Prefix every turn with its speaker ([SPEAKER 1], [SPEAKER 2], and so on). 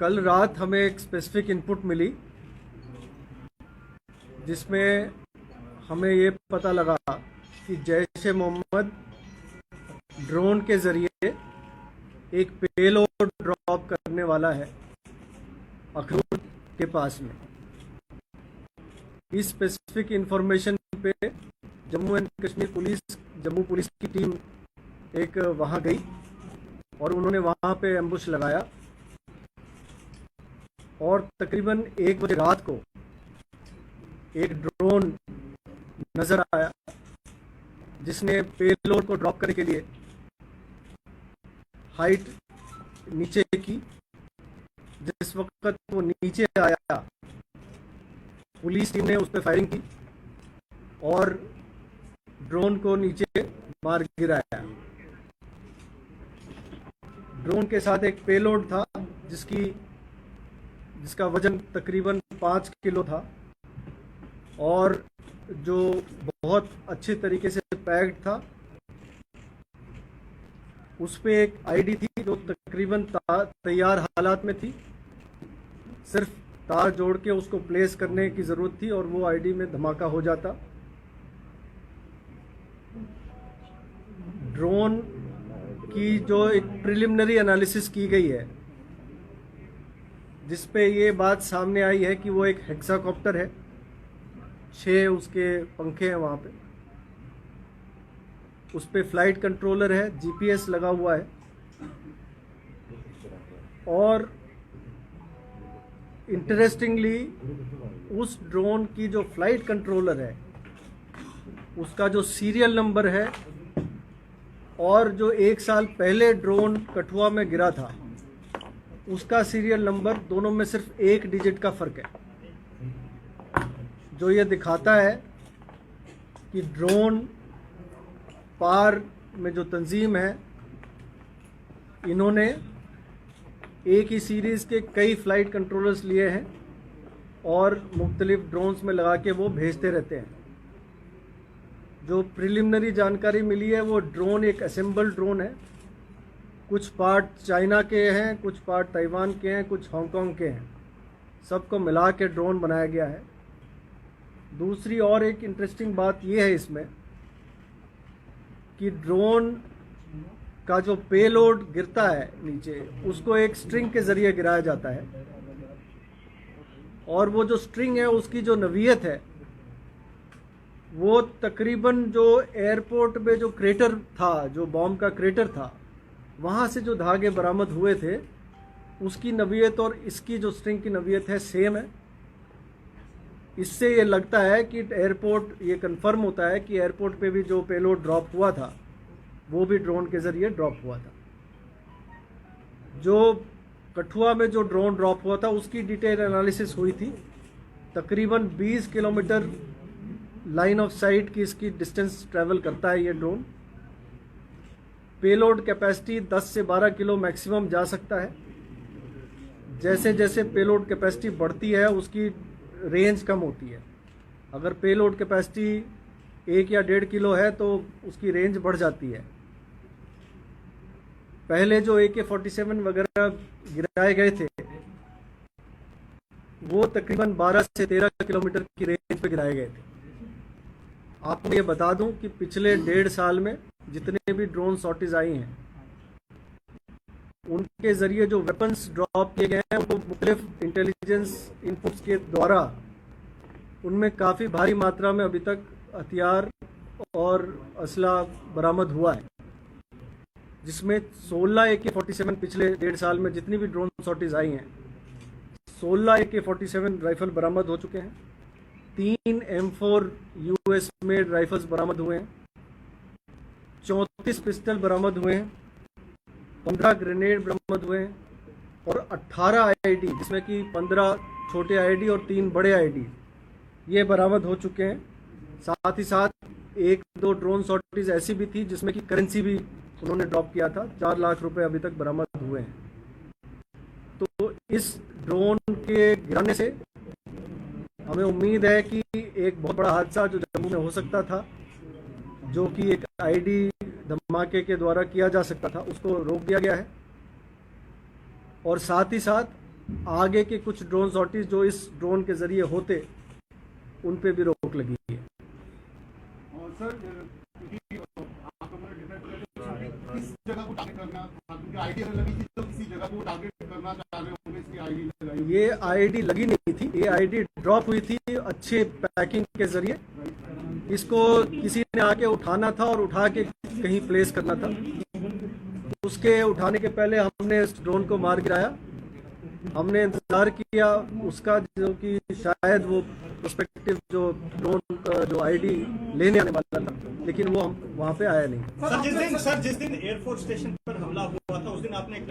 [SPEAKER 1] कल रात हमें एक स्पेसिफिक इनपुट मिली जिसमें हमें ये पता लगा कि जैश ए मोहम्मद ड्रोन के ज़रिए एक पेलोड ड्रॉप करने वाला है अखनूर के पास में। इस स्पेसिफिक इंफॉर्मेशन पे Jammu and Kashmir police, Jammu police की टीम एक वहाँ गई और उन्होंने वहाँ पे एम्बुश लगाया और तकरीबन 1 बजे रात को एक ड्रोन नज़र आया जिसने पेलोड को ड्रॉप करने के लिए हाइट नीचे की। जिस वक्त वो नीचे आया पुलिस टीम ने उस पर फायरिंग की और ड्रोन को नीचे मार गिराया। ड्रोन के साथ एक पेलोड था जिसका वजन तकरीबन 5 किलो था और जो बहुत अच्छे तरीके से पैक्ड था। उस पे एक आईडी थी जो तकरीबन तैयार हालात में थी, सिर्फ तार जोड़ के उसको प्लेस करने की ज़रूरत थी और वो आईडी में धमाका हो जाता। ड्रोन की जो एक प्रिलिमिनरी एनालिसिस की गई है जिस पे ये बात सामने आई है कि वो एक हेक्साकॉप्टर है, 6 उसके पंखे हैं वहाँ पे, उस पे फ्लाइट कंट्रोलर है, जीपीएस लगा हुआ है और इंटरेस्टिंगली उस ड्रोन की जो फ्लाइट कंट्रोलर है उसका जो सीरियल नंबर है और जो 1 साल पहले ड्रोन कठुआ में गिरा था उसका सीरियल नंबर, दोनों में सिर्फ 1 डिजिट का फ़र्क है, जो ये दिखाता है कि ड्रोन पार में जो तंजीम है इन्होंने एक ही सीरीज़ के कई फ़्लाइट कंट्रोलर्स लिए हैं और मुख्तलिफ ड्रोन्स में लगा के वो भेजते रहते हैं। जो प्रिलिमिनरी जानकारी मिली है वो ड्रोन एक असेंबल ड्रोन है, कुछ पार्ट चाइना के हैं, कुछ पार्ट ताइवान के हैं, कुछ हांगकांग के हैं, सबको मिला के ड्रोन बनाया गया है। दूसरी और एक इंटरेस्टिंग बात यह है इसमें कि ड्रोन का जो पेलोड गिरता है नीचे उसको एक स्ट्रिंग के ज़रिए गिराया जाता है और वो जो स्ट्रिंग है उसकी जो नवीयत है वो तकरीबन जो एयरपोर्ट में जो क्रेटर था, जो बॉम्ब का क्रेटर था, वहाँ से जो धागे बरामद हुए थे उसकी नवीयत और इसकी जो स्ट्रिंग की नवीयत है सेम है। इससे ये लगता है कि एयरपोर्ट, ये कंफर्म होता है कि एयरपोर्ट पे भी जो पेलोड ड्रॉप हुआ था वो भी ड्रोन के ज़रिए ड्रॉप हुआ था। जो कठुआ में जो ड्रोन ड्रॉप हुआ था उसकी डिटेल एनालिसिस हुई थी। तकरीबन 20 किलोमीटर लाइन ऑफ साइट की इसकी डिस्टेंस ट्रैवल करता है ये ड्रोन। पेलोड कैपेसिटी 10 से 12 किलो मैक्सिमम जा सकता है। जैसे जैसे पेलोड कैपेसिटी बढ़ती है उसकी रेंज कम होती है। अगर पेलोड कैपेसिटी 1 या 1.5 किलो है तो उसकी रेंज बढ़ जाती है। पहले जो AK-47 वगैरह गिराए गए थे वो तकरीबन 12 से 13 किलोमीटर की रेंज पे गिराए गए थे। आपको ये बता दूं कि पिछले 1.5 साल में जितने भी ड्रोन सॉर्टीज आई हैं उनके ज़रिए जो वेपन्स ड्रॉप किए गए हैं वो मुख्तलिफ इंटेलिजेंस इनपुट्स के द्वारा उनमें काफ़ी भारी मात्रा में अभी तक हथियार और असला बरामद हुआ है, जिसमें 16 AK-47 पिछले 1.5 साल में जितनी भी ड्रोन सॉर्टीज आई हैं 16 AK-47 राइफल बरामद हो चुके हैं, 3 M4 US मेड राइफल्स बरामद हुए हैं, 34 पिस्टल बरामद हुए हैं, 15 ग्रेनेड बरामद हुए हैं और 18 IED जिसमें कि 15 छोटे IED और 3 बड़े IED ये बरामद हो चुके हैं। साथ ही साथ 1-2 ड्रोन सॉर्टीज ऐसी भी थी जिसमें कि करेंसी भी उन्होंने ड्रॉप किया था। 4 लाख रुपए अभी तक बरामद हुए हैं। तो इस ड्रोन के गिराने से हमें उम्मीद है कि एक बहुत बड़ा हादसा जो जम्मू में हो सकता था, जो कि एक IED धमाके के द्वारा किया जा सकता था, उसको रोक दिया गया है। और साथ ही साथ आगे के कुछ ड्रोन सॉर्टीज जो इस ड्रोन के जरिए होते उन पे भी रोक लगी है।
[SPEAKER 2] और सर आप लोगों ने डिसाइड किया किस जगह को टारगेट करना था, क्योंकि आईडी लगी थी तो किसी जगह को टारगेट करना चाह रहे होंगे, इसकी आईडी लगाई।
[SPEAKER 1] ये आईडी लगी नहीं थी, ये आईडी ड्रॉप हुई थी अच्छे पैकिंग के जरिए। इसको किसी ने आके उठाना था और उठा के कहीं प्लेस करना था। उसके उठाने के पहले हमने इस ड्रोन को मार गिराया। हमने इंतजार किया उसका, जो कि शायद वो प्रोस्पेक्टिव जो ड्रोन का जो आईडी लेने आने वाला था, लेकिन वो हम वहाँ पे आया नहीं।
[SPEAKER 3] सर जिस दिन एयरफोर्स स्टेशन पर हमला हुआ था उस दिन आपने एक